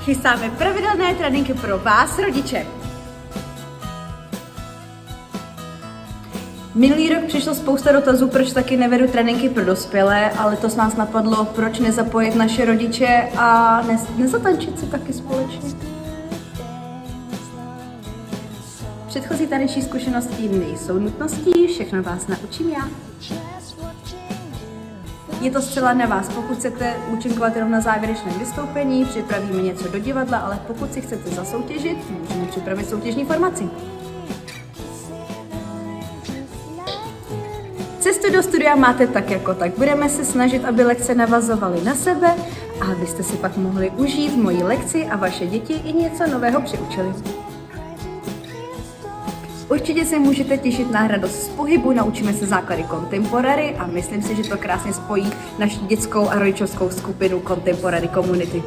Chystáme pravidelné tréninky pro vás, rodiče. Minulý rok přišlo spousta dotazů, proč taky nevedu tréninky pro dospělé, ale letos nás napadlo, proč nezapojit naše rodiče a nezatančit si taky společně. Předchozí taneční zkušenosti nejsou nutností, všechno vás naučím já. Je to zcela na vás, pokud chcete účinkovat jenom na závěrečném vystoupení, připravíme něco do divadla, ale pokud si chcete zasoutěžit, můžeme připravit soutěžní formaci. Cestu do studia máte tak jako tak. Budeme se snažit, aby lekce navazovaly na sebe a abyste si pak mohli užít moji lekci a vaše děti i něco nového přiučili. Určitě se můžete těšit na radost z pohybu, naučíme se základy contemporary a myslím si, že to krásně spojí naši dětskou a rodičovskou skupinu Contemporary Community.